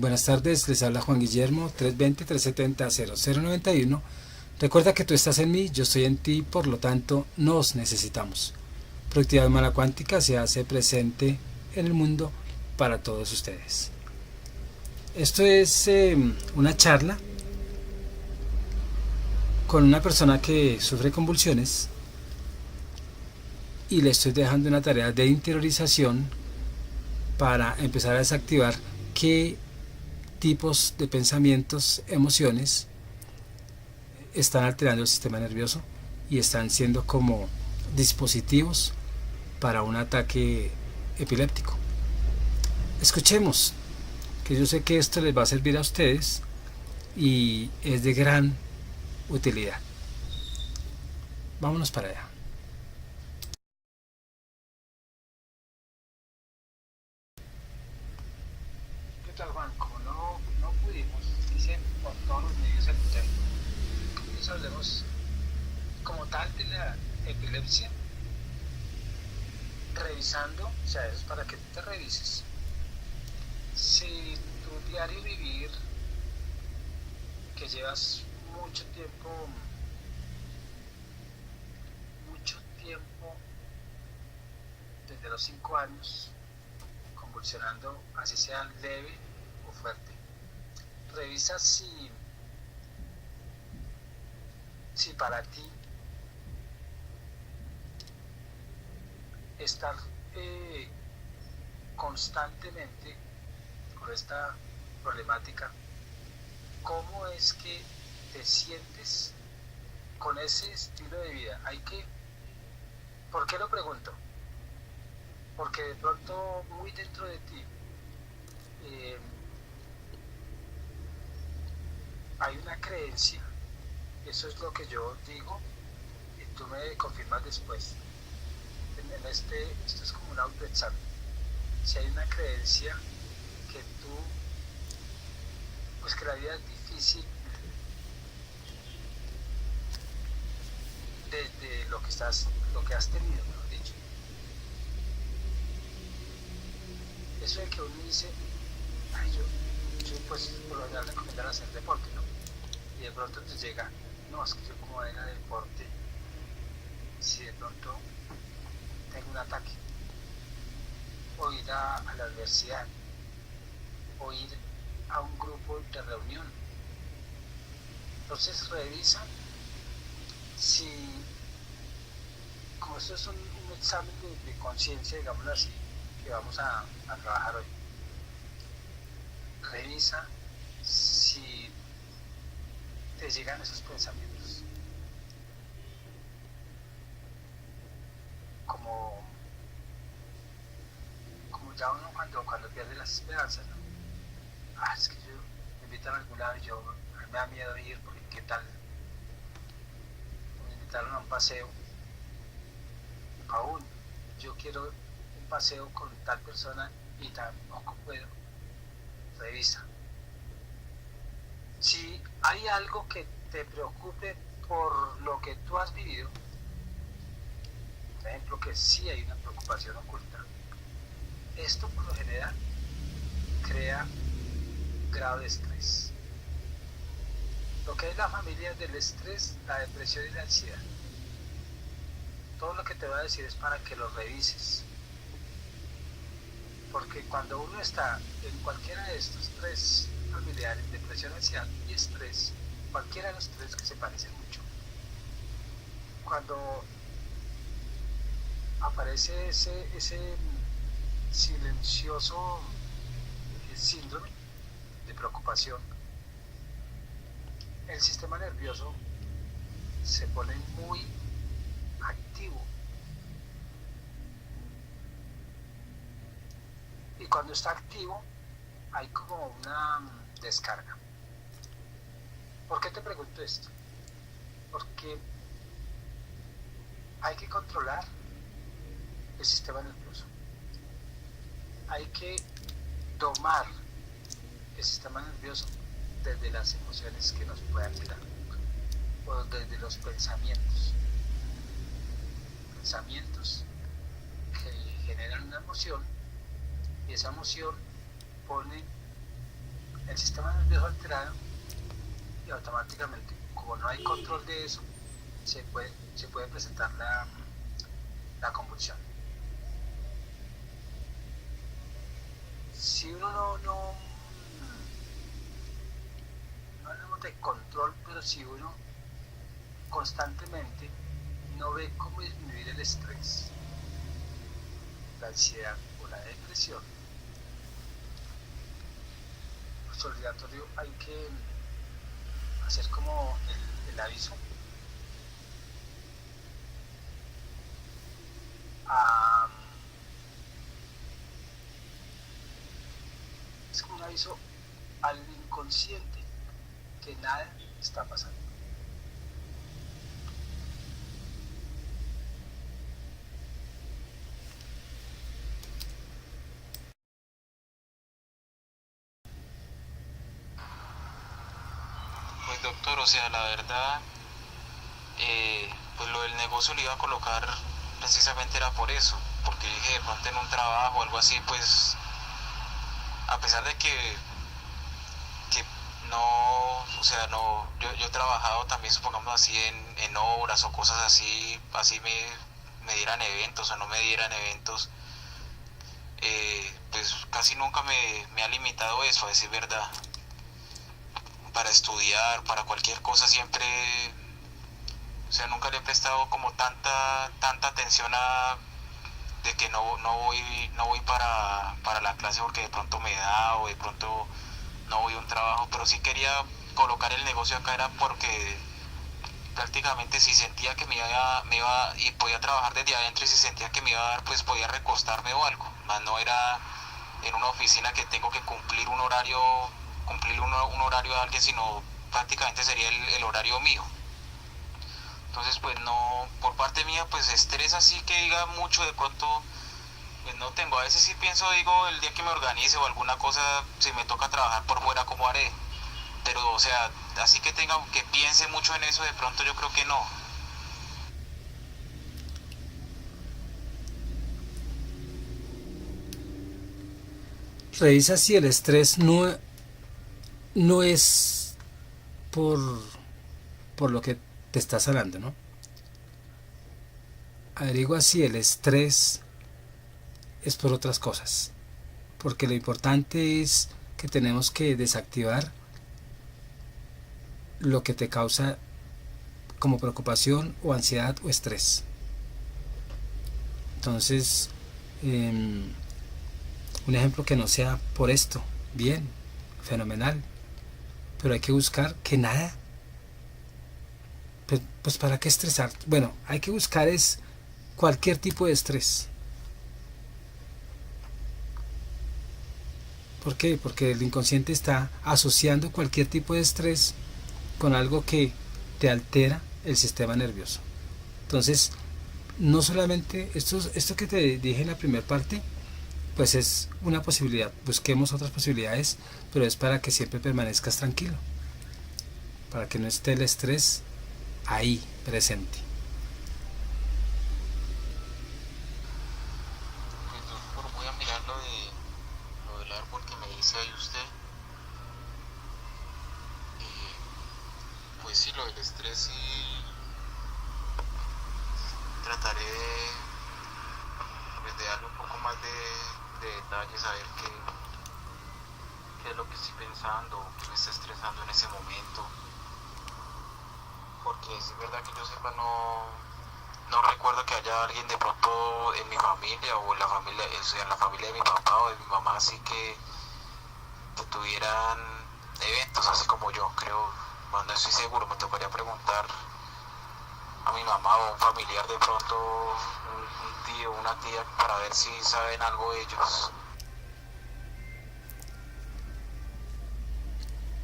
buenas tardes, les habla Juan Guillermo, 320-370-0091. Recuerda que tú estás en mí, yo estoy en ti, por lo tanto nos necesitamos. Productividad Humana Cuántica se hace presente en el mundo para todos ustedes. Esto es una charla con una persona que sufre convulsiones y le estoy dejando una tarea de interiorización para empezar a desactivar qué tipos de pensamientos, emociones están alterando el sistema nervioso y están siendo como dispositivos para un ataque epiléptico. Escuchemos, que yo sé que esto les va a servir a ustedes y es de gran utilidad. Vámonos para allá. ¿Qué tal, Juan? Como no pudimos, dicen por todos los medios el tema, entonces hablemos como tal de la epilepsia, revisando, o sea, eso es para que tú te revises si tu diario vivir, que llevas mucho tiempo desde los 5 años convulsionando, así sea leve o fuerte, revisa si para ti estar constantemente con esta problemática, ¿cómo es que te sientes con ese estilo de vida? ¿Por qué lo pregunto? Porque de pronto muy dentro de ti hay una creencia, eso es lo que yo digo y tú me confirmas después. Esto es como un autoexamen. Si hay una creencia que pues que la vida es difícil desde lo que has tenido, mejor dicho. Eso de que uno dice, yo pues por lo general recomiendan hacer deporte, ¿no? Y de pronto te llega, no, es que yo como era deporte, si de pronto tengo un ataque, o ir a la universidad, o ir a un grupo de reunión. Entonces revisa si, como esto es un examen de conciencia, digámoslo así, que vamos a trabajar hoy, revisa si te llegan esos pensamientos como ya uno cuando pierde las esperanzas, ¿no? Es que yo me invitan a algún lado y a mí me da miedo ir porque qué tal me invitaron a un paseo, aún yo quiero un paseo con tal persona y tampoco puedo. Revisa si hay algo que te preocupe por lo que tú has vivido, por ejemplo, que sí hay una preocupación oculta. Esto por lo general crea grado de estrés. Lo que es la familia del estrés, la depresión y la ansiedad. Todo lo que te voy a decir es para que lo revises. Porque cuando uno está en cualquiera de estos tres familiares, depresión, ansiedad y estrés, cualquiera de los tres que se parecen mucho, cuando aparece ese silencioso síndrome de preocupación, el sistema nervioso se pone muy activo. Y cuando está activo, hay como una descarga. ¿Por qué te pregunto esto? Porque hay que controlar el sistema nervioso. Hay que domar el sistema nervioso desde las emociones que nos puedan llegar o desde los pensamientos que generan una emoción y esa emoción pone el sistema nervioso alterado y automáticamente, como no hay control de eso, se puede presentar la convulsión. Si uno no hablamos de control, pero si uno constantemente no ve cómo disminuir el estrés, la ansiedad o la depresión, pues obligatorio hay que hacer como el aviso es como un aviso al inconsciente que nada está pasando. Pues doctor, o sea, la verdad, pues lo del negocio lo iba a colocar precisamente era por eso, porque dije de pronto en un trabajo o algo así, pues a pesar de que no, o sea, no, yo he trabajado también, supongamos así, en obras o cosas así, así me dieran eventos o no me dieran eventos, pues casi nunca me ha limitado eso, a decir verdad. Para estudiar, para cualquier cosa siempre, o sea, nunca le he prestado como tanta atención a de que no voy para la clase porque de pronto me da o de pronto no voy a un trabajo, pero sí quería colocar el negocio acá era porque prácticamente si sentía que me iba y podía trabajar desde adentro y si sentía que me iba a dar pues podía recostarme o algo, más no era en una oficina que tengo que cumplir un horario de alguien, sino prácticamente sería el horario mío. Entonces pues no, por parte mía pues estrés así que diga mucho de pronto pues no tengo, a veces sí pienso, digo, el día que me organice o alguna cosa, si me toca trabajar por fuera, ¿cómo haré? Pero o sea, así que que piense mucho en eso, de pronto yo creo que no. Revisa si el estrés no es por lo que te estás hablando, ¿no? Averigua si el estrés es por otras cosas, porque lo importante es que tenemos que desactivar lo que te causa como preocupación o ansiedad o estrés. Entonces, un ejemplo que no sea por esto, bien, fenomenal, pero hay que buscar que nada, pues para qué estresar. Bueno, hay que buscar es cualquier tipo de estrés. ¿Por qué? Porque el inconsciente está asociando cualquier tipo de estrés con algo que te altera el sistema nervioso. Entonces, no solamente esto que te dije en la primera parte, pues es una posibilidad. Busquemos otras posibilidades, pero es para que siempre permanezcas tranquilo, para que no esté el estrés ahí presente. Pues doctor, voy a mirar lo del árbol que me dice ahí usted. Pues sí, lo del estrés sí trataré pues, de darle un poco más de detalles a ver qué es lo que estoy pensando, qué me está estresando en ese momento. Porque si es verdad que yo sepa, no recuerdo que haya alguien de pronto en mi familia o en la familia, o sea, en la familia de mi papá o de mi mamá, así que tuvieran eventos así como yo, creo, bueno, no estoy seguro, me tocaría preguntar a mi mamá o a un familiar de pronto, un tío o una tía, para ver si saben algo de ellos.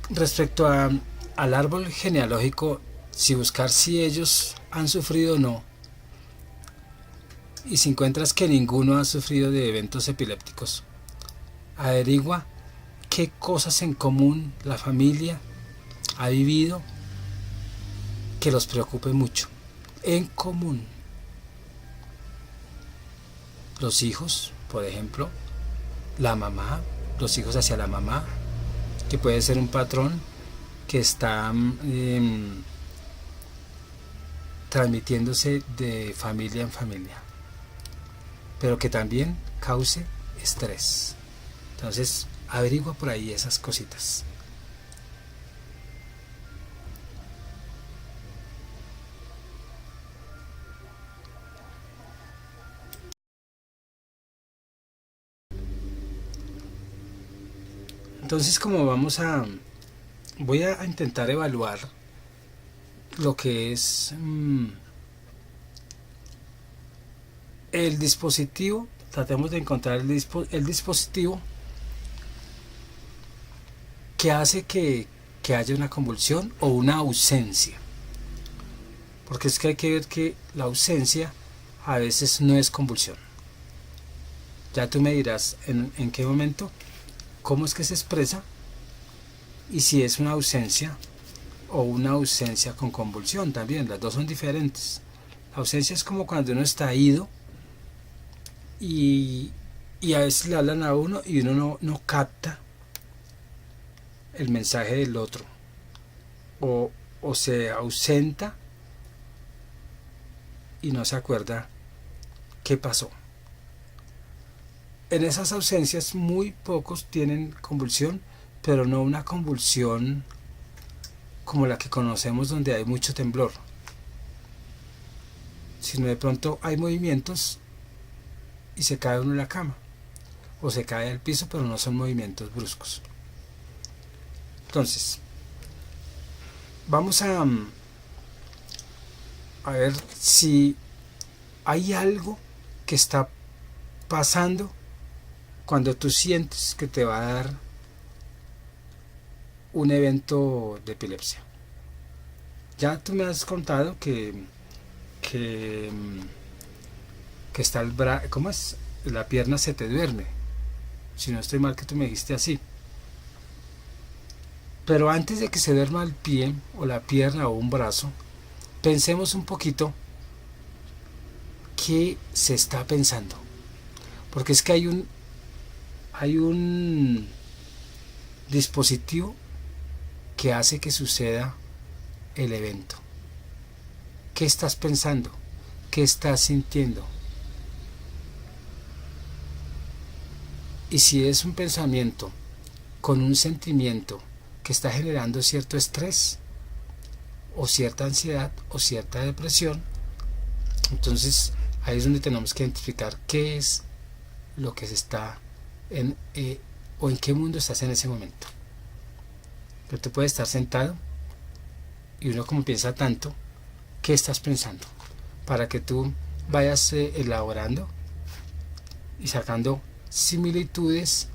Respecto al árbol genealógico, si buscar si ellos han sufrido o no, y si encuentras que ninguno ha sufrido de eventos epilépticos, averigua qué cosas en común la familia ha vivido que los preocupe mucho. En común. Los hijos, por ejemplo, la mamá, los hijos hacia la mamá, que puede ser un patrón que está transmitiéndose de familia en familia, pero que también cause estrés. Entonces averigua por ahí esas cositas. Entonces, como voy a intentar evaluar lo que es el dispositivo. Tratemos de encontrar el dispositivo que hace que haya una convulsión o una ausencia, porque es que hay que ver que la ausencia a veces no es convulsión. Ya tú me dirás en qué momento, cómo es que se expresa y si es una ausencia o una ausencia con convulsión también. Las dos son diferentes. La ausencia es como cuando uno está ido y a veces le hablan a uno y uno no capta el mensaje del otro, o se ausenta y no se acuerda qué pasó. En esas ausencias muy pocos tienen convulsión, pero no una convulsión como la que conocemos donde hay mucho temblor, sino de pronto hay movimientos y se cae uno en la cama o se cae al piso, pero no son movimientos bruscos. Entonces vamos a ver si hay algo que está pasando cuando tú sientes que te va a dar un evento de epilepsia. Ya tú me has contado que está ¿cómo es? La pierna se te duerme. Si no estoy mal, que tú me dijiste así. Pero antes de que se duerma el pie o la pierna o un brazo, pensemos un poquito qué se está pensando. Porque es que hay un dispositivo que hace que suceda el evento. ¿Qué estás pensando? ¿Qué estás sintiendo? Y si es un pensamiento con un sentimiento que está generando cierto estrés o cierta ansiedad o cierta depresión, entonces ahí es donde tenemos que identificar qué es lo que se está o en qué mundo estás en ese momento. Pero tú puedes estar sentado y uno como piensa tanto, ¿qué estás pensando? Para que tú vayas elaborando y sacando similitudes,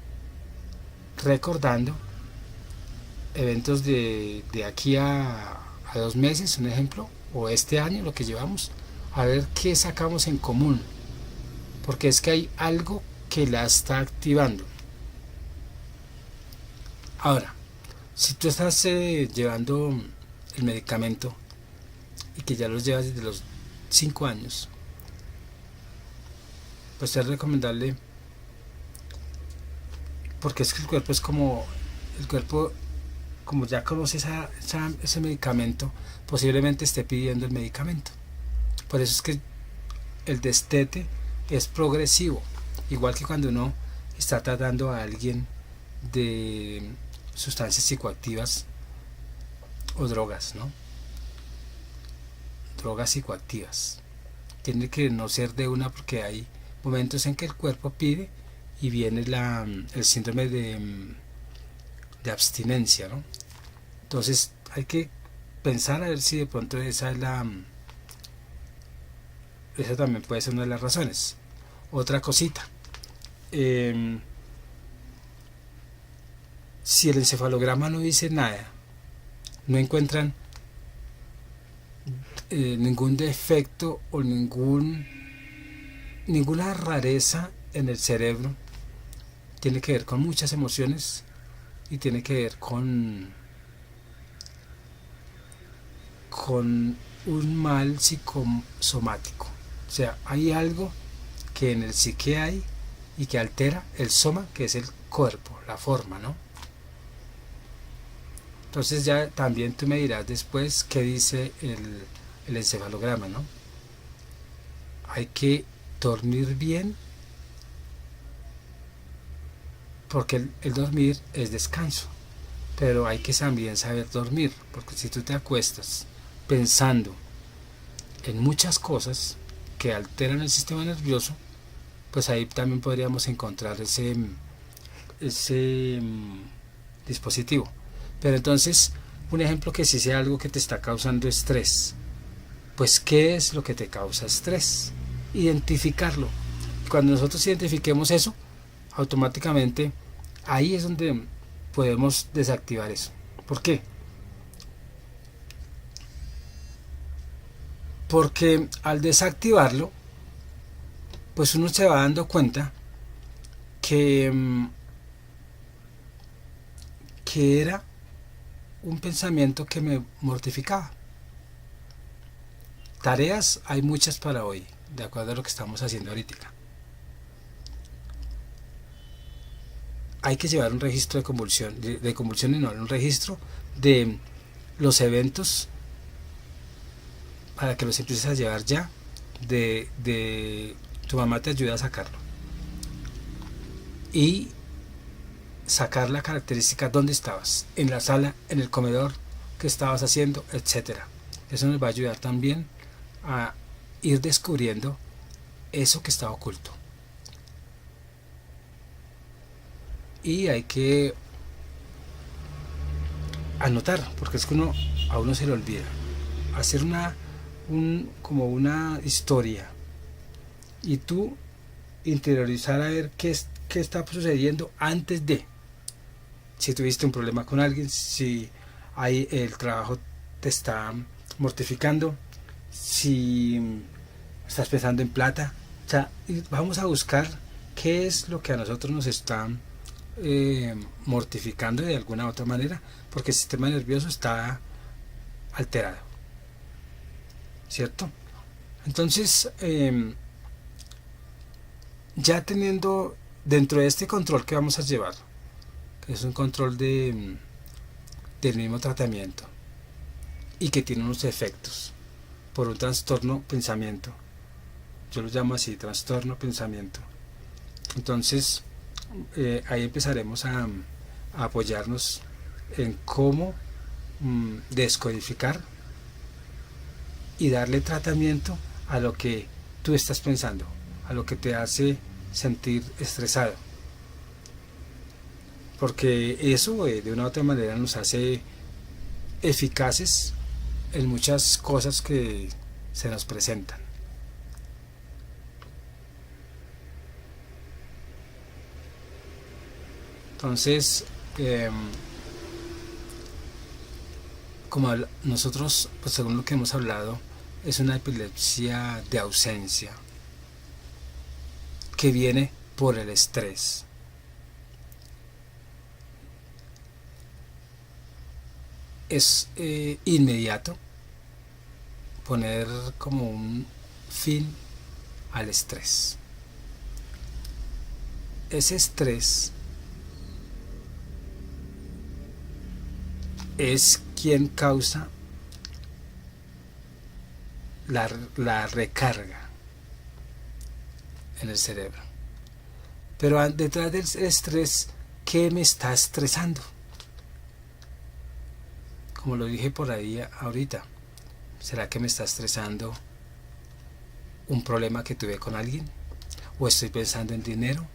recordando eventos de aquí a 2 meses, un ejemplo, o este año, lo que llevamos, a ver qué sacamos en común, porque es que hay algo que la está activando. Ahora, si tú estás llevando el medicamento y que ya los llevas desde los 5 años, pues es recomendable, porque es que el cuerpo como ya conoce ese medicamento, posiblemente esté pidiendo el medicamento. Por eso es que el destete es progresivo, igual que cuando uno está tratando a alguien de sustancias psicoactivas o drogas, ¿no? Drogas psicoactivas. Tiene que no ser de una, porque hay momentos en que el cuerpo pide y viene el síndrome de abstinencia, ¿no? Entonces hay que pensar a ver si de pronto esa también puede ser una de las razones. Otra cosita, si el encefalograma no dice nada, no encuentran ningún defecto o ninguna rareza en el cerebro, tiene que ver con muchas emociones y tiene que ver con un mal psicosomático. O sea, hay algo que en el psique hay y que altera el soma, que es el cuerpo, la forma, ¿no? Entonces ya también tú me dirás después qué dice el encefalograma, ¿no? Hay que dormir bien, porque el dormir es descanso, pero hay que también saber dormir, porque si tú te acuestas pensando en muchas cosas que alteran el sistema nervioso, pues ahí también podríamos encontrar ese dispositivo. Pero entonces, un ejemplo que sí sea algo que te está causando estrés, pues ¿qué es lo que te causa estrés? Identificarlo. Cuando nosotros identifiquemos eso, automáticamente ahí es donde podemos desactivar eso. ¿Por qué? Porque al desactivarlo, pues uno se va dando cuenta que era un pensamiento que me mortificaba. Tareas hay muchas para hoy, de acuerdo a lo que estamos haciendo ahorita. Hay que llevar un registro de convulsiones, no, un registro de los eventos para que los empieces a llevar ya. Tu mamá te ayuda a sacarlo. Y sacar la característica dónde estabas, en la sala, en el comedor, qué estabas haciendo, etcétera. Eso nos va a ayudar también a ir descubriendo eso que está oculto. Y hay que anotar, porque es que a uno se le olvida. Hacer como una historia y tú interiorizar a ver qué está sucediendo antes de. Si tuviste un problema con alguien, si el trabajo te está mortificando, si estás pensando en plata, o sea, vamos a buscar qué es lo que a nosotros nos está mortificando de alguna u otra manera, porque el sistema nervioso está alterado, ¿cierto? Entonces, ya teniendo dentro de este control que vamos a llevar, que es un control del mismo tratamiento y que tiene unos efectos por un trastorno pensamiento, yo lo llamo así, trastorno pensamiento. Entonces ahí empezaremos a apoyarnos en cómo descodificar y darle tratamiento a lo que tú estás pensando, a lo que te hace sentir estresado, porque eso de una u otra manera nos hace eficaces en muchas cosas que se nos presentan. Entonces, como nosotros, pues según lo que hemos hablado, es una epilepsia de ausencia que viene por el estrés. Es inmediato poner como un fin al estrés. Ese estrés es quien causa la recarga en el cerebro. Pero detrás del estrés, ¿qué me está estresando? Como lo dije por ahí ahorita, ¿será que me está estresando un problema que tuve con alguien? ¿O estoy pensando en dinero?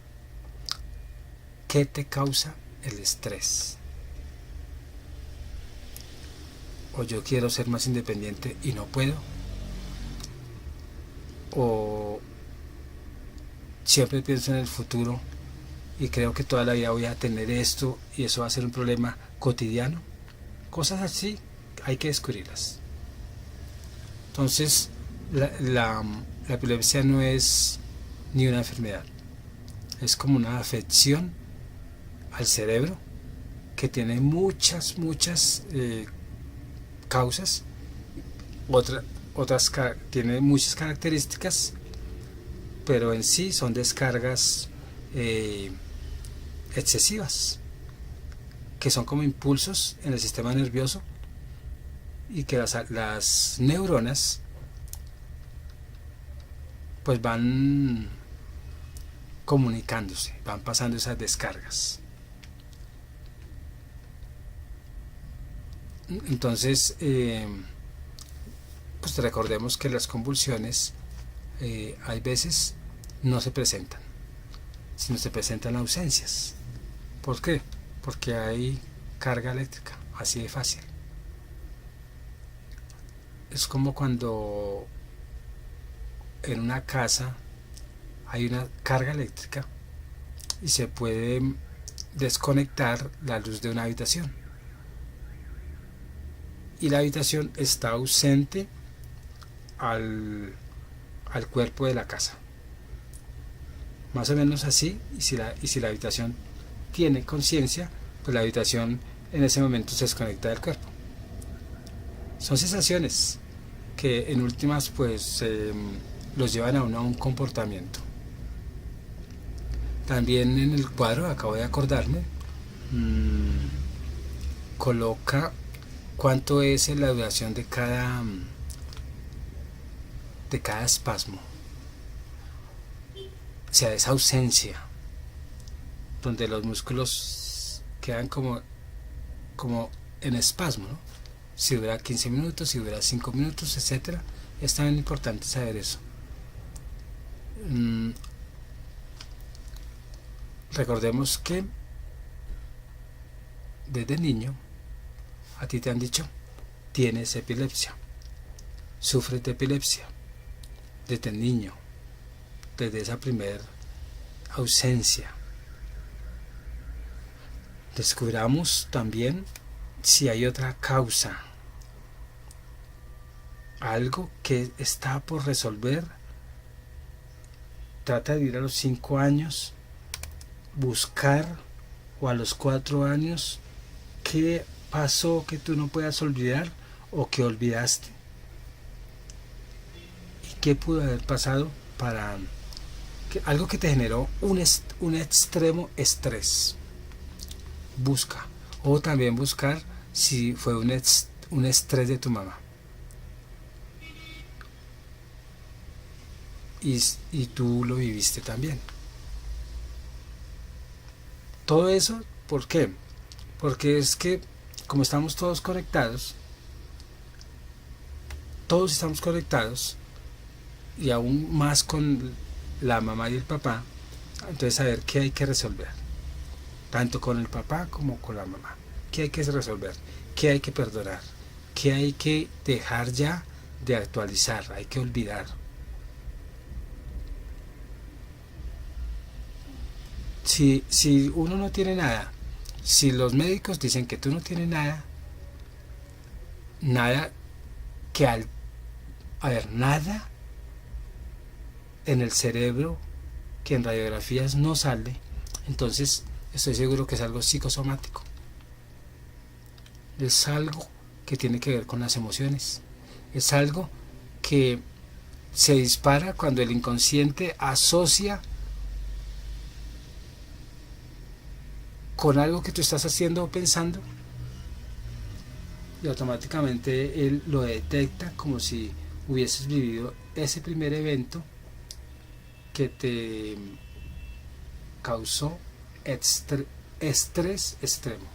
¿Qué te causa el estrés? ¿O yo quiero ser más independiente y no puedo? ¿O siempre pienso en el futuro y creo que toda la vida voy a tener esto y eso va a ser un problema cotidiano? Cosas así hay que descubrirlas. Entonces, la epilepsia no es ni una enfermedad, es como una afección al cerebro que tiene muchas causas, otras tiene muchas características, pero en sí son descargas excesivas que son como impulsos en el sistema nervioso, y que las neuronas pues van comunicándose, van pasando esas descargas. Entonces, pues recordemos que las convulsiones hay veces no se presentan, sino se presentan ausencias. ¿Por qué? Porque hay carga eléctrica, así de fácil. Es como cuando en una casa hay una carga eléctrica y se puede desconectar la luz de una habitación, y la habitación está ausente al cuerpo de la casa. Más o menos así, y si la habitación tiene conciencia, pues la habitación en ese momento se desconecta del cuerpo. Son sensaciones que en últimas pues los llevan a uno a un comportamiento. También en el cuadro, acabo de acordarme, coloca cuánto es la duración de cada espasmo. O sea, esa ausencia donde los músculos quedan como en espasmo, ¿no? Si dura 15 minutos, si dura 5 minutos, etcétera. Es también importante saber eso. Recordemos que desde niño a ti te han dicho: tienes epilepsia, sufres de epilepsia. Desde niño, desde esa primera ausencia. Descubramos también si hay otra causa, algo que está por resolver. Trata de ir a los 5 años, buscar, o a los 4 años, qué pasó que tú no puedas olvidar o que olvidaste, y qué pudo haber pasado para algo que te generó un extremo estrés. Busca, o también buscar si fue un estrés de tu mamá y tú lo viviste también. Todo eso, ¿por qué? Porque es que como estamos todos conectados, y aún más con la mamá y el papá, entonces saber qué hay que resolver, tanto con el papá como con la mamá. ¿Qué hay que resolver? ¿Qué hay que perdonar? ¿Qué hay que dejar ya de actualizar? Hay que olvidar. Si uno no tiene nada, si los médicos dicen que tú no tienes nada nada en el cerebro que en radiografías no sale, entonces estoy seguro que es algo psicosomático. Es algo que tiene que ver con las emociones. Es algo que se dispara cuando el inconsciente asocia con algo que tú estás haciendo o pensando, y automáticamente él lo detecta como si hubieses vivido ese primer evento que te causó estrés extremo.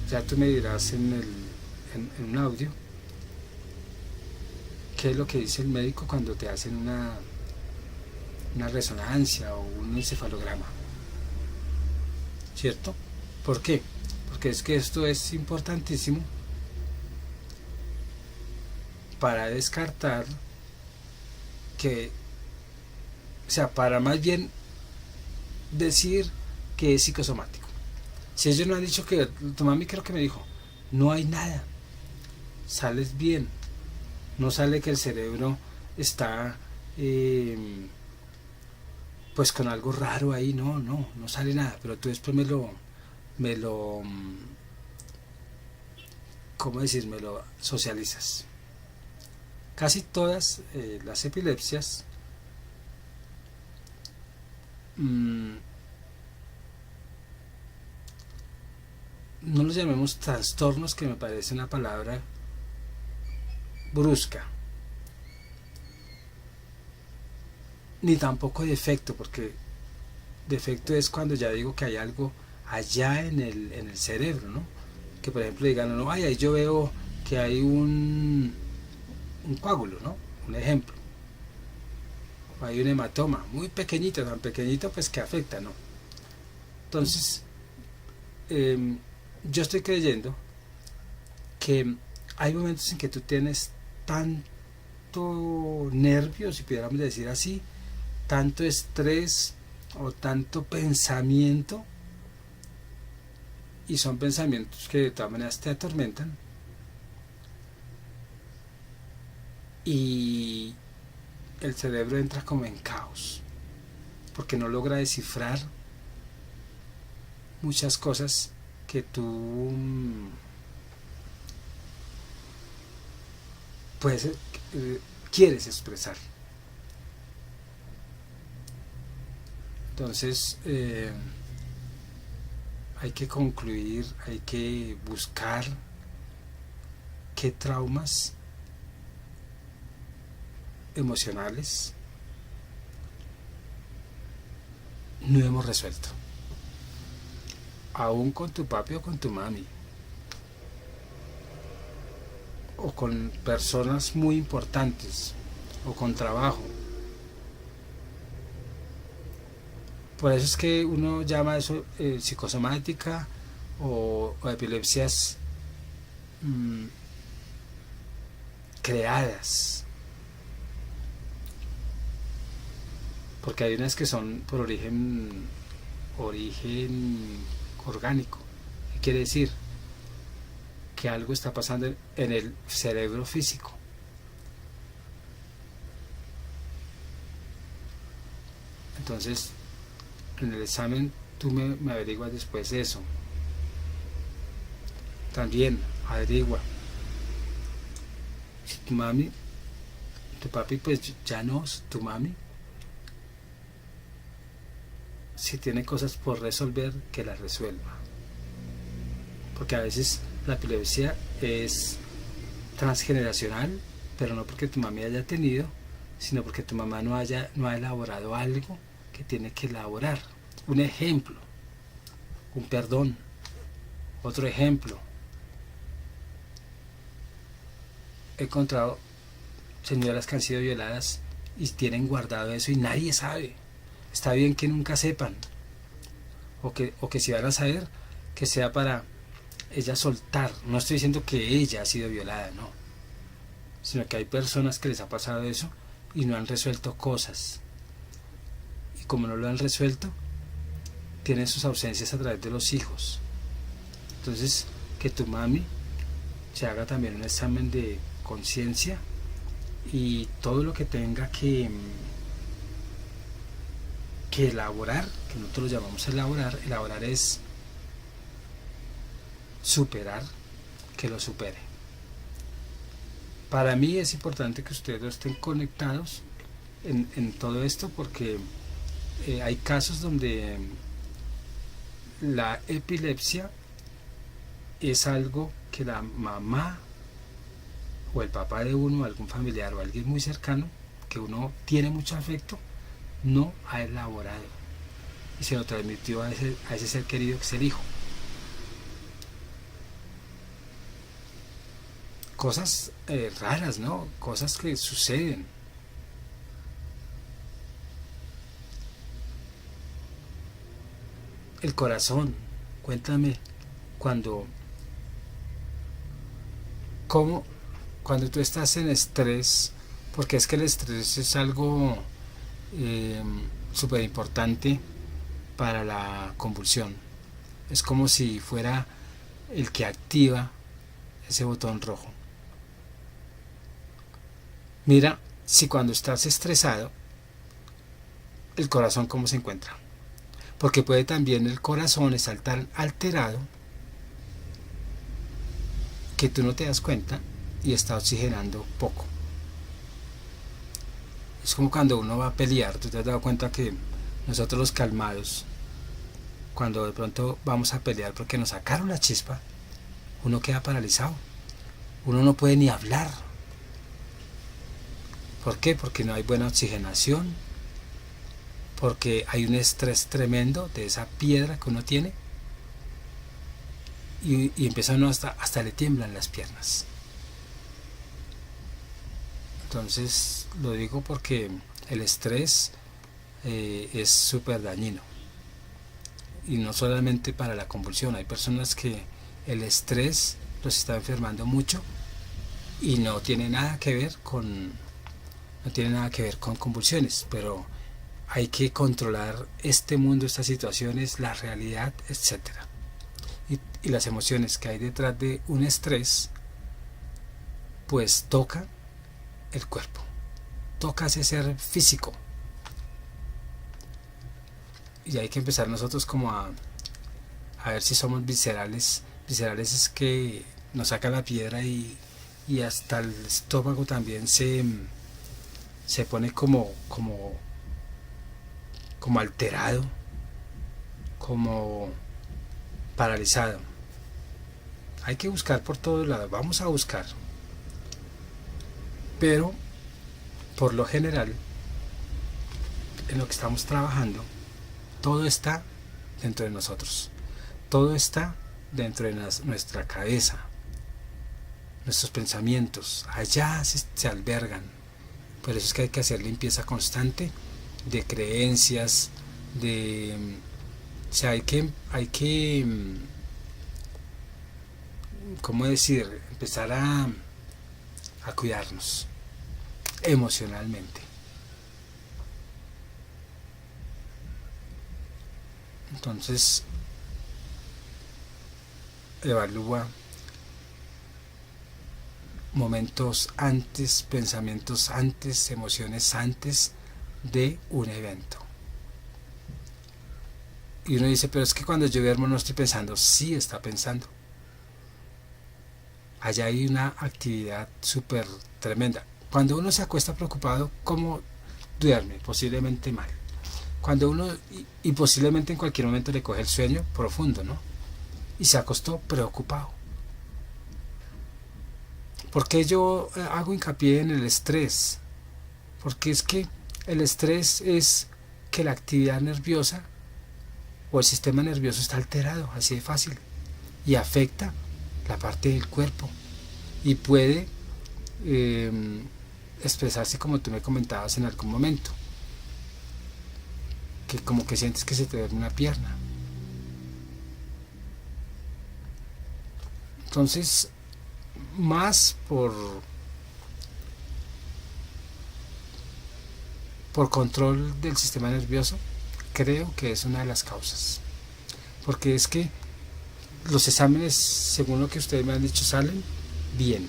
Ya tú me dirás en un audio qué es lo que dice el médico cuando te hacen una resonancia o un encefalograma, ¿cierto? ¿Por qué? Porque es que esto es importantísimo para descartar para más bien decir que es psicosomático. Si ellos no han dicho que, tu mami creo que me dijo, no hay nada, sales bien, no sale que el cerebro está pues con algo raro ahí, no sale nada, pero tú después me lo ¿cómo decir? Me lo socializas. Casi todas las epilepsias no los llamemos trastornos, que me parece una palabra brusca, ni tampoco defecto, porque defecto es cuando ya digo que hay algo allá en el cerebro, ¿no? Que por ejemplo digan, no, ay, ahí yo veo que hay un coágulo, ¿no? Un ejemplo. O hay un hematoma, muy pequeñito, tan pequeñito pues que afecta, ¿no? Entonces, yo estoy creyendo que hay momentos en que tú tienes tanto nervio, si pudiéramos decir así, tanto estrés o tanto pensamiento, y son pensamientos que de todas maneras te atormentan, y el cerebro entra como en caos porque no logra descifrar muchas cosas que tú puedes, quieres expresar. Entonces hay que concluir, hay que buscar qué traumas emocionales no hemos resuelto, aún con tu papi o con tu mami, o con personas muy importantes, o con trabajo. Por eso es que uno llama eso psicosomática o epilepsias creadas, porque hay unas que son por origen orgánico. ¿Qué quiere decir? Que algo está pasando en el cerebro físico. Entonces, en el examen tú me averiguas después eso. También averigua si tu mami, tu papi pues ya no, tu mami, si tiene cosas por resolver, que las resuelva, porque a veces la epilepsia es transgeneracional, pero no porque tu mami haya tenido, sino porque tu mamá no ha elaborado algo que tiene que elaborar. Un ejemplo, un perdón. Otro ejemplo, he encontrado señoras que han sido violadas y tienen guardado eso y nadie sabe. Está bien que nunca sepan, o que si van a saber, que sea para ella soltar. No estoy diciendo que ella ha sido violada, no, sino que hay personas que les ha pasado eso y no han resuelto cosas, y como no lo han resuelto, tienen sus ausencias a través de los hijos. Entonces, que tu mami se haga también un examen de conciencia, y todo lo que tenga que elaborar, que nosotros lo llamamos elaborar es superar, que lo supere. Para mí es importante que ustedes estén conectados en todo esto, porque hay casos donde la epilepsia es algo que la mamá o el papá de uno, algún familiar o alguien muy cercano que uno tiene mucho afecto, no ha elaborado y se lo transmitió a ese ser querido que es el hijo. Cosas raras, ¿no? Cosas que suceden. El corazón, cuéntame, cuando tú estás en estrés, porque es que el estrés es algo súper importante para la convulsión. Es como si fuera el que activa ese botón rojo. Mira, si cuando estás estresado, el corazón cómo se encuentra. Porque puede también el corazón estar tan alterado que tú no te das cuenta y está oxigenando poco. Es como cuando uno va a pelear. Tú te has dado cuenta que nosotros los calmados cuando de pronto vamos a pelear porque nos sacaron la chispa, uno queda paralizado, uno no puede ni hablar. ¿Por qué? Porque no hay buena oxigenación, porque hay un estrés tremendo de esa piedra que uno tiene, y empieza uno hasta le tiemblan las piernas. Entonces lo digo porque el estrés es súper dañino, y no solamente para la convulsión. Hay personas que el estrés los está enfermando mucho y no tiene nada que ver con convulsiones, pero hay que controlar este mundo, estas situaciones, la realidad, etcétera. Y las emociones que hay detrás de un estrés, pues toca el cuerpo, toca ese ser físico, y hay que empezar nosotros como a ver si somos viscerales. Viscerales es que nos saca la piedra, y hasta el estómago también se pone como alterado, como paralizado. Hay que buscar por todos lados, vamos a buscar, pero por lo general en lo que estamos trabajando, todo está dentro de nosotros, todo está dentro de nuestra cabeza, nuestros pensamientos, allá se albergan. Por eso es que hay que hacer limpieza constante de creencias, o sea, hay que ¿cómo decir? Empezar a cuidarnos emocionalmente. Entonces, evalúa momentos antes, pensamientos antes, emociones antes de un evento. Y uno dice, pero es que cuando yo duermo no estoy pensando. Sí está pensando. Allá hay una actividad súper tremenda. Cuando uno se acuesta preocupado, ¿cómo duerme? Posiblemente mal. Cuando uno, y posiblemente en cualquier momento le coge el sueño profundo, ¿no? Y se acostó preocupado. ¿Por qué yo hago hincapié en el estrés? Porque es que el estrés es que la actividad nerviosa o el sistema nervioso está alterado, así de fácil, y afecta la parte del cuerpo, y puede expresarse como tú me comentabas en algún momento, que como que sientes que se te duerme una pierna. Entonces, más por control del sistema nervioso, creo que es una de las causas, porque es que los exámenes, según lo que ustedes me han dicho, salen bien.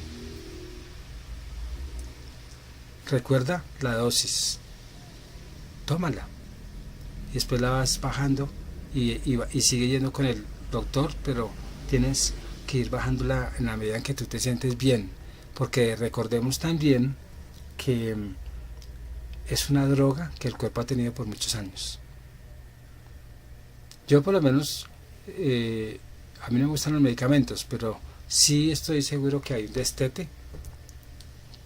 Recuerda la dosis, tómala, y después la vas bajando, y sigue yendo con el doctor, pero tienes que ir bajándola en la medida en que tú te sientes bien, porque recordemos también que es una droga que el cuerpo ha tenido por muchos años. Yo por lo menos, a mí no me gustan los medicamentos, pero sí estoy seguro que hay un destete,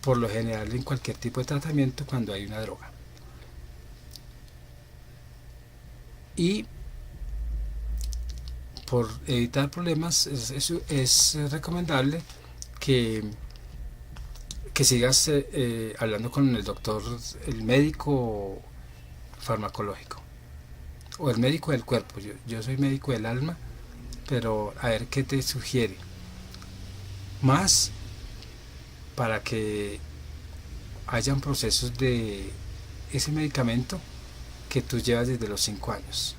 por lo general en cualquier tipo de tratamiento, cuando hay una droga. Y por evitar problemas es recomendable que sigas hablando con el doctor, el médico farmacológico, o el médico del cuerpo. Yo soy médico del alma, pero a ver qué te sugiere, más para que hayan procesos de ese medicamento que tú llevas desde los 5 años,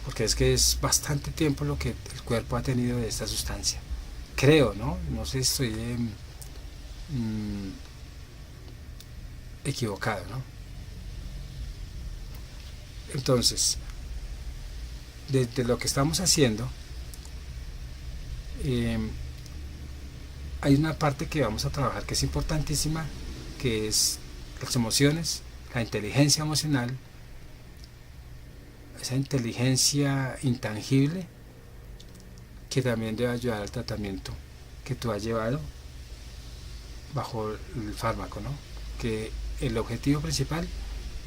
porque es que es bastante tiempo lo que el cuerpo ha tenido de esta sustancia, creo, no sé si estoy equivocado, ¿no? Entonces, desde lo que estamos haciendo, hay una parte que vamos a trabajar que es importantísima, que es las emociones, la inteligencia emocional, esa inteligencia intangible que también debe ayudar al tratamiento que tú has llevado bajo el fármaco, ¿no? Que el objetivo principal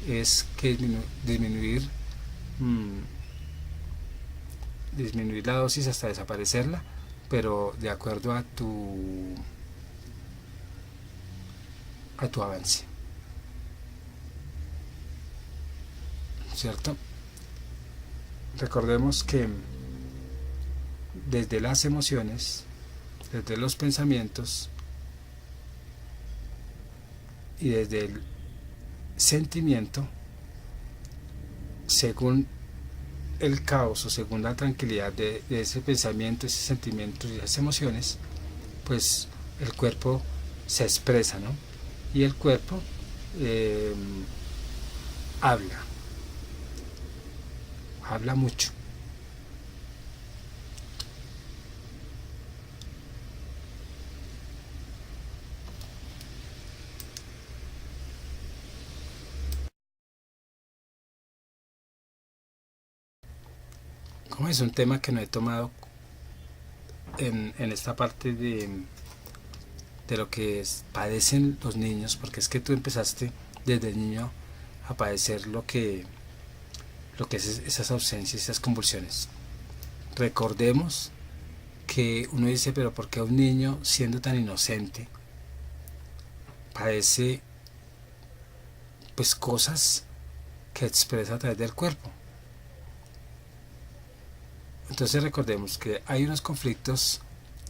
es que disminuir la dosis hasta desaparecerla, pero de acuerdo a tu avance, ¿cierto? Recordemos que desde las emociones, desde los pensamientos y desde el sentimiento, según el caos o según la tranquilidad de ese pensamiento, ese sentimiento y esas emociones, pues el cuerpo se expresa, ¿no? Y el cuerpo habla mucho. Como es un tema que no he tomado en esta parte de lo que padecen los niños, porque es que tú empezaste desde niño a padecer lo que es esas ausencias, esas convulsiones. Recordemos que uno dice, pero ¿por qué un niño, siendo tan inocente, padece pues cosas que expresa a través del cuerpo? Entonces recordemos que hay unos conflictos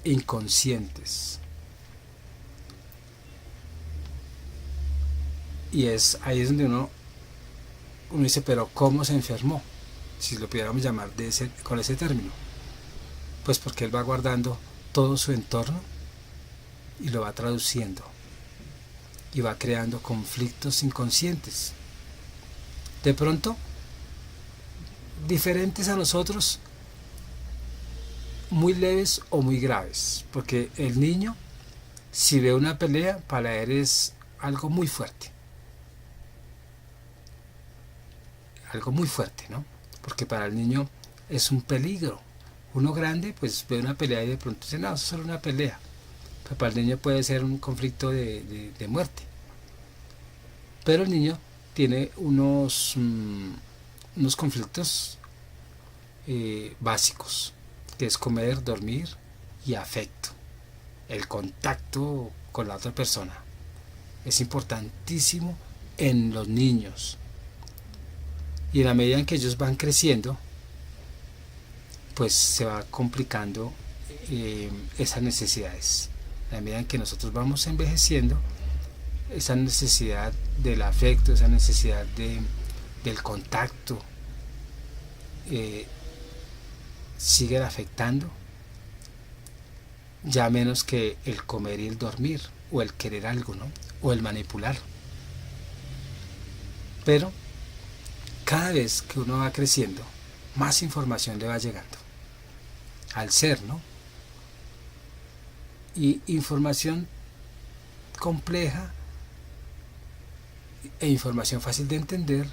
inconscientes, y ahí es donde uno dice, pero ¿cómo se enfermó? Si lo pudiéramos llamar con ese término, pues porque él va guardando todo su entorno y lo va traduciendo y va creando conflictos inconscientes, de pronto diferentes a nosotros, muy leves o muy graves, porque el niño, si ve una pelea, para él es algo muy fuerte, ¿no? Porque para el niño es un peligro. Uno grande pues ve una pelea y de pronto dice, no, es solo una pelea, pero para el niño puede ser un conflicto de muerte. Pero el niño tiene unos conflictos básicos, que es comer, dormir y afecto. El contacto con la otra persona es importantísimo en los niños, y en la medida en que ellos van creciendo, pues se va complicando esas necesidades. En la medida en que nosotros vamos envejeciendo, esa necesidad del afecto, esa necesidad del contacto sigue afectando, ya menos que el comer y el dormir, o el querer algo, ¿no? O el manipular. Pero cada vez que uno va creciendo, más información le va llegando al ser, ¿no? Y información compleja e información fácil de entender,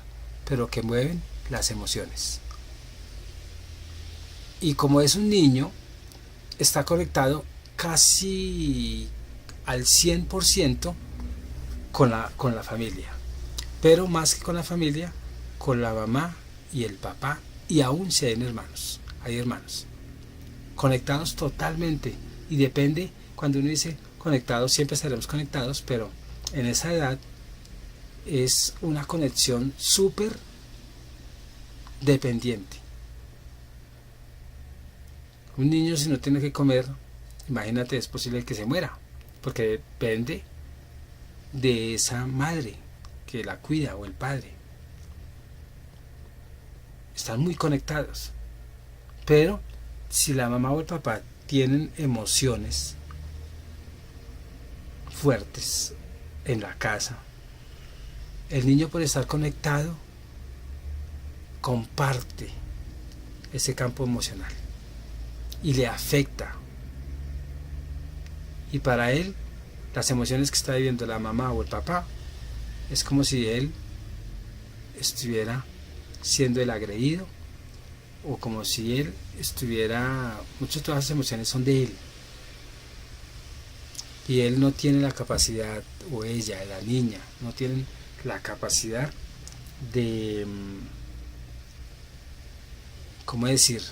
pero que mueven las emociones. Y como es un niño, está conectado casi al 100% con la familia, pero más que con la familia, con la mamá y el papá, y aún si hay hermanos conectados totalmente. Y depende, cuando uno dice conectados, siempre estaremos conectados, pero en esa edad es una conexión súper dependiente. Un niño, si no tiene que comer, imagínate, es posible que se muera, porque depende de esa madre que la cuida, o el padre. Están muy conectados. Pero si la mamá o el papá tienen emociones fuertes en la casa, el niño, por estar conectado, comparte ese campo emocional y le afecta. Y para él, las emociones que está viviendo la mamá o el papá es como si él estuviera siendo el agredido o como si él estuviera, muchas de todas las emociones son de él, y él no tiene la capacidad, o ella, la niña, no tienen la capacidad de, ¿cómo decir?,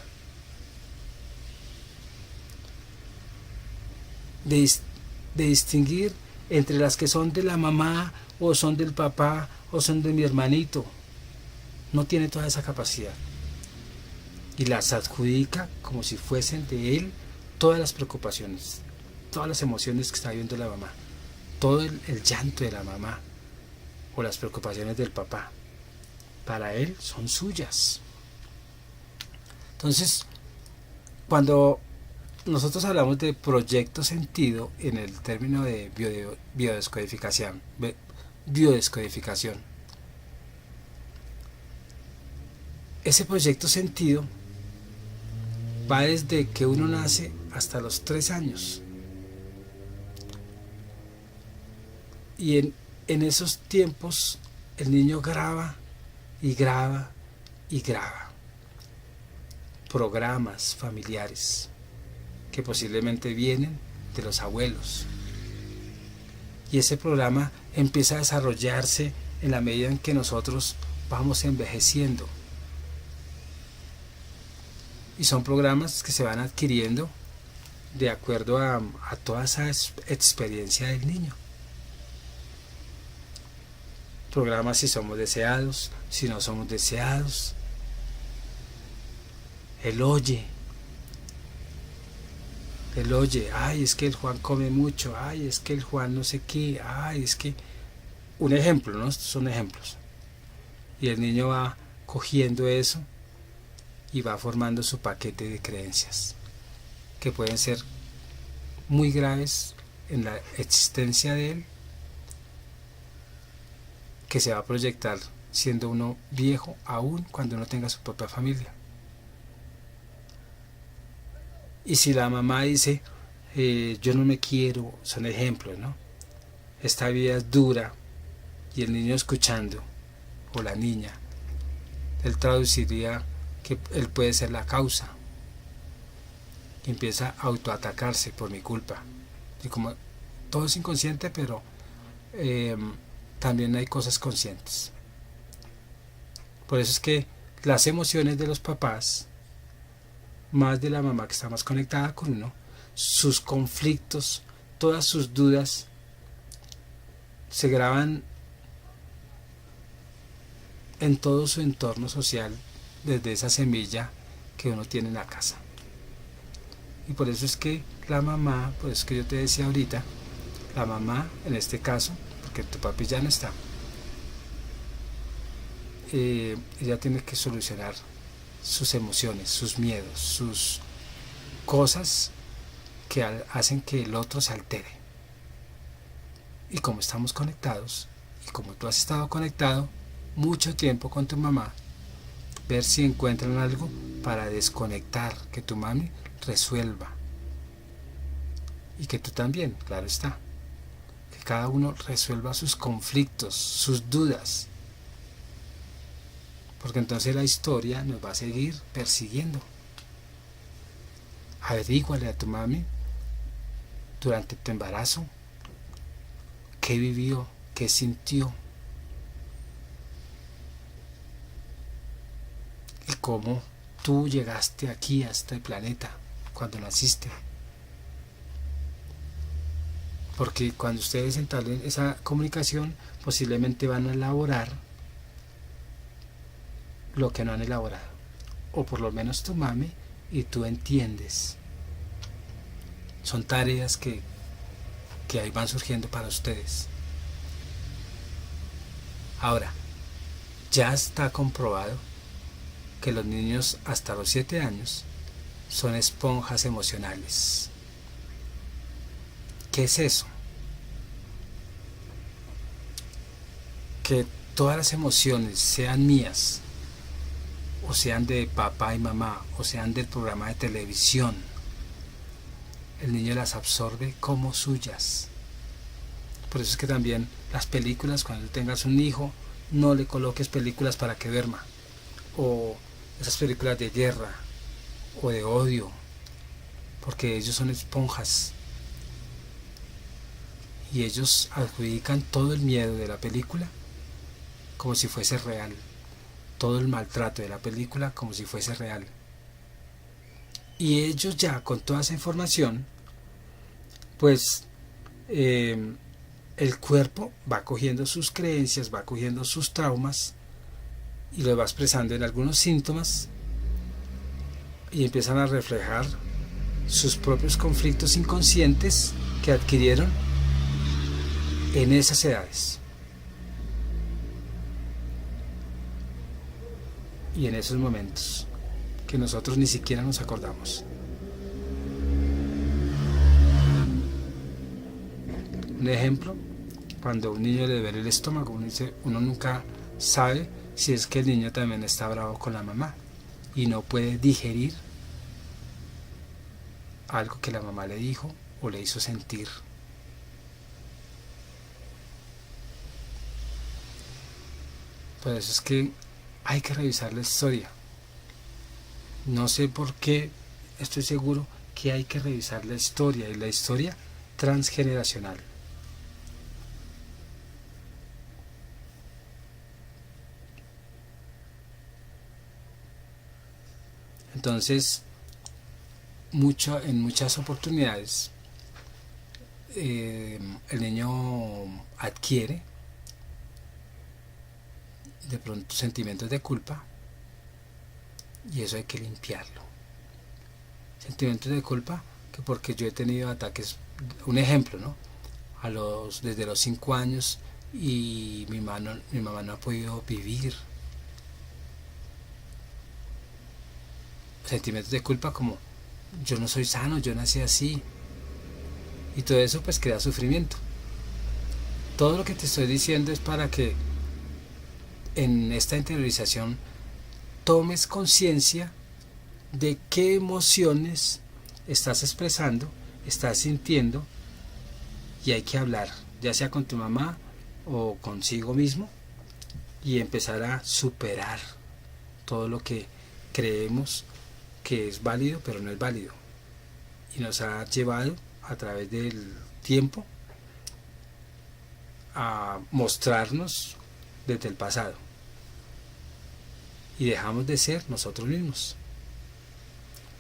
de distinguir entre las que son de la mamá, o son del papá, o son de mi hermanito. No tiene toda esa capacidad, y las adjudica como si fuesen de él todas las preocupaciones, todas las emociones que está viviendo la mamá, todo el llanto de la mamá o las preocupaciones del papá, para él son suyas. Entonces, cuando nosotros hablamos de proyecto sentido en el término de biodescodificación, ese proyecto sentido va desde que uno nace hasta los 3 años. Y en esos tiempos el niño graba y graba y graba programas familiares que posiblemente vienen de los abuelos. Y ese programa empieza a desarrollarse en la medida en que nosotros vamos envejeciendo. Y son programas que se van adquiriendo de acuerdo a toda esa experiencia del niño. Programas si somos deseados, si no somos deseados. Él oye, ay, es que el Juan come mucho, ay, es que el Juan no sé qué, ay, es que... Un ejemplo, ¿no? Estos son ejemplos. Y el niño va cogiendo eso y va formando su paquete de creencias, que pueden ser muy graves en la existencia de él, que se va a proyectar siendo uno viejo aún cuando uno tenga su propia familia. Y si la mamá dice, yo no me quiero, son ejemplos, ¿no? Esta vida es dura, y el niño escuchando, o la niña, él traduciría que él puede ser la causa, y empieza a autoatacarse por mi culpa. Y como todo es inconsciente, pero también hay cosas conscientes. Por eso es que las emociones de los papás, más de la mamá que está más conectada con uno, sus conflictos, todas sus dudas, se graban en todo su entorno social desde esa semilla que uno tiene en la casa. Y por eso es que la mamá, por eso es que yo te decía ahorita, la mamá en este caso, porque tu papi ya no está, ella tiene que solucionar sus emociones, sus miedos, sus cosas que hacen que el otro se altere. Y como estamos conectados, y como tú has estado conectado mucho tiempo con tu mamá, ver si encuentran algo para desconectar, que tu mami resuelva, y que tú también, claro está, que cada uno resuelva sus conflictos, sus dudas, porque entonces la historia nos va a seguir persiguiendo. Averíguale a tu mami durante tu embarazo qué vivió, qué sintió, y cómo tú llegaste aquí a este planeta cuando naciste. Porque cuando ustedes entablen esa comunicación, posiblemente van a elaborar lo que no han elaborado, o por lo menos tu mami y tú entiendes. Son tareas que ahí van surgiendo para ustedes. Ahora, ya está comprobado que los niños hasta los 7 años son esponjas emocionales. ¿Qué es eso? Que todas las emociones, sean mías, o sean de papá y mamá, o sean del programa de televisión, el niño las absorbe como suyas. Por eso es que también las películas, cuando tengas un hijo, no le coloques películas para que duerma, o esas películas de guerra o de odio, porque ellos son esponjas y ellos adjudican todo el miedo de la película como si fuese real, todo el maltrato de la película como si fuese real. Y ellos ya con toda esa información, pues el cuerpo va cogiendo sus creencias, va cogiendo sus traumas y lo va expresando en algunos síntomas y empiezan a reflejar sus propios conflictos inconscientes que adquirieron en esas edades y en esos momentos que nosotros ni siquiera nos acordamos. Un ejemplo, cuando a un niño le duele el estómago, uno nunca sabe si es que el niño también está bravo con la mamá y no puede digerir algo que la mamá le dijo o le hizo sentir. Por eso es que hay que revisar la historia. No sé por qué, estoy seguro que hay que revisar la historia, y la historia transgeneracional. Entonces, en muchas oportunidades, el niño adquiere de pronto sentimientos de culpa y eso hay que limpiarlo. Sentimientos de culpa que porque yo he tenido ataques, un ejemplo, ¿no? Desde los 5 años y mi mamá no ha podido vivir. Sentimientos de culpa como yo no soy sano, yo nací así, y todo eso pues crea sufrimiento. Todo lo que te estoy diciendo es para que en esta interiorización tomes conciencia de qué emociones estás expresando, estás sintiendo, y hay que hablar, ya sea con tu mamá o consigo mismo, y empezar a superar todo lo que creemos que es válido pero no es válido y nos ha llevado a través del tiempo a mostrarnos desde el pasado y dejamos de ser nosotros mismos.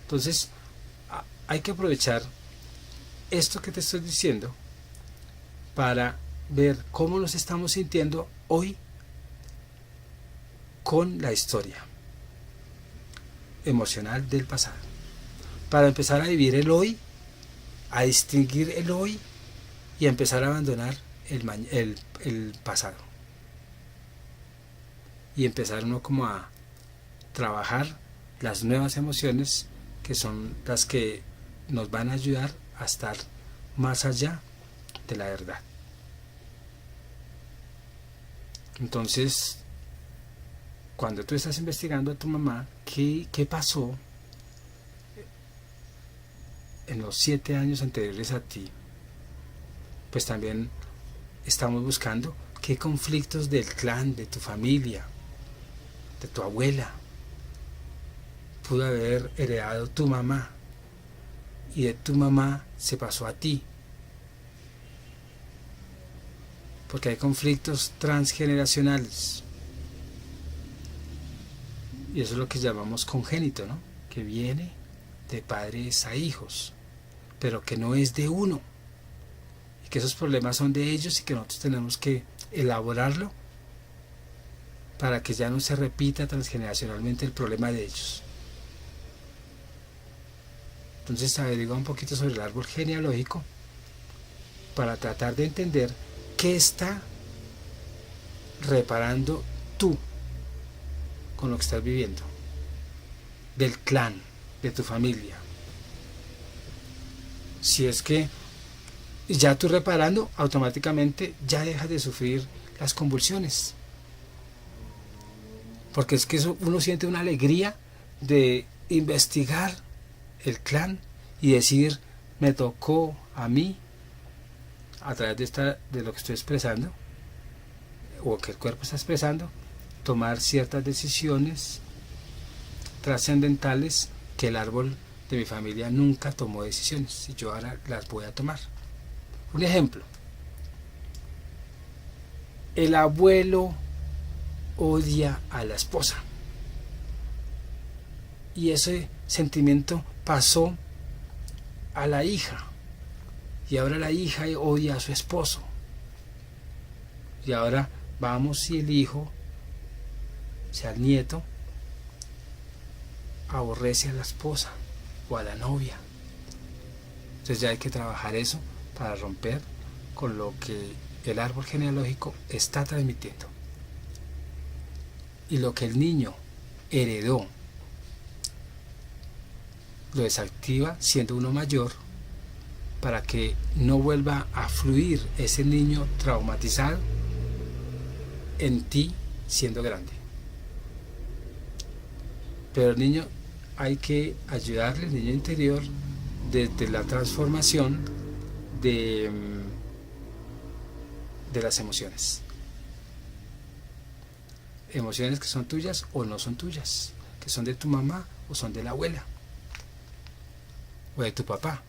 Entonces hay que aprovechar esto que te estoy diciendo para ver cómo nos estamos sintiendo hoy con la historia emocional del pasado, para empezar a vivir el hoy, a distinguir el hoy y a empezar a abandonar el pasado y empezar uno como a trabajar las nuevas emociones que son las que nos van a ayudar a estar más allá de la verdad. Entonces, cuando tú estás investigando a tu mamá, ¿qué pasó en los 7 años anteriores a ti? Pues también estamos buscando qué conflictos del clan, de tu familia, de tu abuela, pudo haber heredado tu mamá y de tu mamá se pasó a ti. Porque hay conflictos transgeneracionales. Y eso es lo que llamamos congénito, ¿no? Que viene de padres a hijos, pero que no es de uno. Y que esos problemas son de ellos y que nosotros tenemos que elaborarlo para que ya no se repita transgeneracionalmente el problema de ellos. Entonces averigua un poquito sobre el árbol genealógico para tratar de entender qué está reparando tú con lo que estás viviendo, del clan, de tu familia. Si es que ya tú reparando, automáticamente ya dejas de sufrir las convulsiones. Porque es que eso, uno siente una alegría de investigar el clan y decir, me tocó a mí, a través de lo que estoy expresando, o que el cuerpo está expresando, tomar ciertas decisiones trascendentales que el árbol de mi familia nunca tomó decisiones y yo ahora las voy a tomar. Un ejemplo: el abuelo odia a la esposa y ese sentimiento pasó a la hija y ahora la hija odia a su esposo y ahora vamos y el hijo, o sea el nieto, aborrece a la esposa o a la novia. Entonces ya hay que trabajar eso para romper con lo que el árbol genealógico está transmitiendo y lo que el niño heredó lo desactiva siendo uno mayor para que no vuelva a fluir ese niño traumatizado en ti siendo grande. Pero el niño hay que ayudarle, el niño interior, desde la transformación de las emociones. Emociones que son tuyas o no son tuyas, que son de tu mamá o son de la abuela o de tu papá.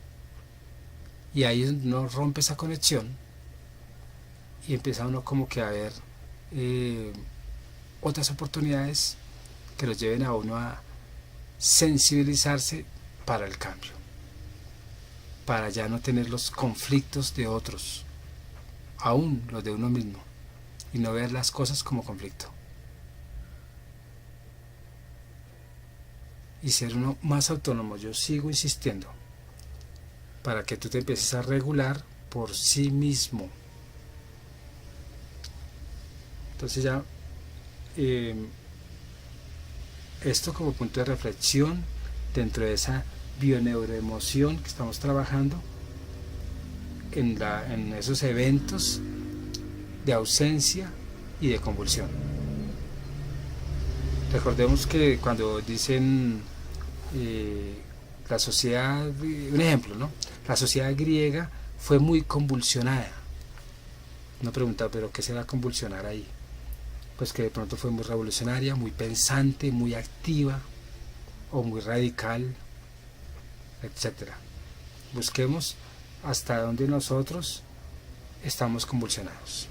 Y ahí uno rompe esa conexión y empieza uno como que a ver otras oportunidades que los lleven a uno a sensibilizarse para el cambio, para ya no tener los conflictos de otros, aún los de uno mismo, y no ver las cosas como conflicto. Y ser uno más autónomo. Yo sigo insistiendo para que tú te empieces a regular por sí mismo. Entonces ya esto como punto de reflexión dentro de esa bioneuroemoción que estamos trabajando en esos eventos de ausencia y de convulsión. Recordemos que cuando dicen la sociedad, un ejemplo, ¿no? La sociedad griega fue muy convulsionada. Uno pregunta, ¿pero qué será convulsionar ahí? Pues que de pronto fue muy revolucionaria, muy pensante, muy activa o muy radical, etc. Busquemos hasta dónde nosotros estamos convulsionados.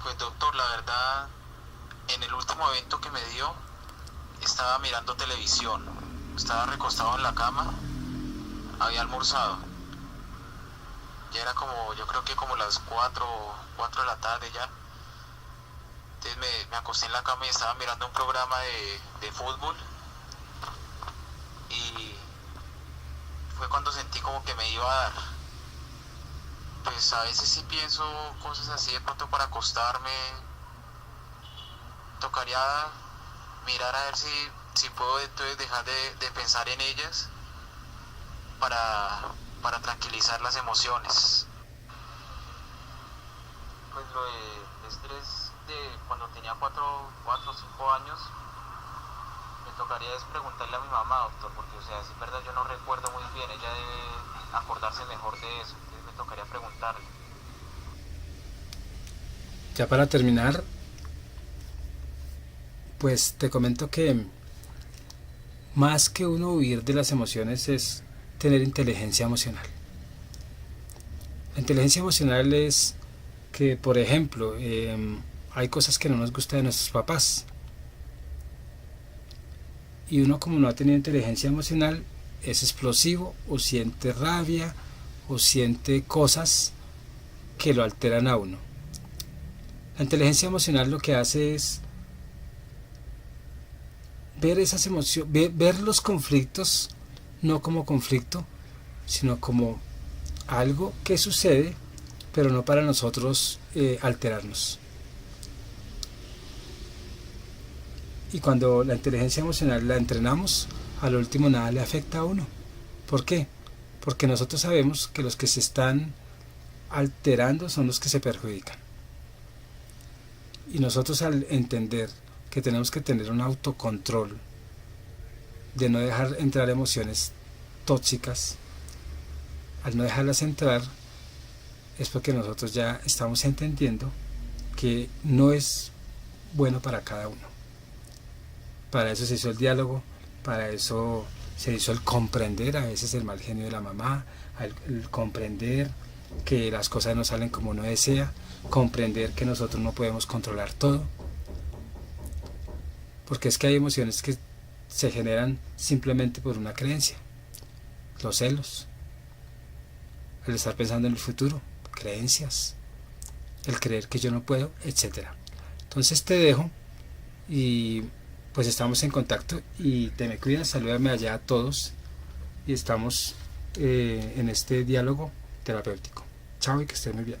Pues doctor, la verdad, en el último evento que me dio, estaba mirando televisión, estaba recostado en la cama, había almorzado, ya era como, yo creo que como las 4 de la tarde ya. Entonces me acosté en la cama y estaba mirando un programa de fútbol y fue cuando sentí como que me iba a dar. Pues a veces sí pienso cosas así de pronto para acostarme. Tocaría mirar a ver si puedo entonces dejar de pensar en ellas para tranquilizar las emociones. Pues lo de estrés de cuando tenía 4 o 5 años, me tocaría es preguntarle a mi mamá, doctor, porque o sea, si es verdad yo no recuerdo muy bien, ella debe acordarse mejor de eso, entonces me tocaría preguntarle. Ya para terminar, pues te comento que más que uno huir de las emociones es tener inteligencia emocional. La inteligencia emocional es que, por ejemplo, hay cosas que no nos gustan de nuestros papás y uno, como no ha tenido inteligencia emocional, es explosivo o siente rabia o siente cosas que lo alteran a uno. La inteligencia emocional lo que hace es ver esas emociones, ver los conflictos no como conflicto, sino como algo que sucede, pero no para nosotros alterarnos. Y cuando la inteligencia emocional la entrenamos, al último nada le afecta a uno. ¿Por qué? Porque nosotros sabemos que los que se están alterando son los que se perjudican. Y nosotros, al entender que tenemos que tener un autocontrol de no dejar entrar emociones tóxicas, al no dejarlas entrar, es porque nosotros ya estamos entendiendo que no es bueno para cada uno. Para eso se hizo el diálogo, para eso se hizo el comprender a veces el mal genio de la mamá, el comprender que las cosas no salen como uno desea, comprender que nosotros no podemos controlar todo, porque es que hay emociones que se generan simplemente por una creencia, los celos, el estar pensando en el futuro, creencias, el creer que yo no puedo, etcétera. Entonces te dejo y pues estamos en contacto y te me cuidas, salúdame allá a todos y estamos en este diálogo terapéutico. Chao y que estés muy bien.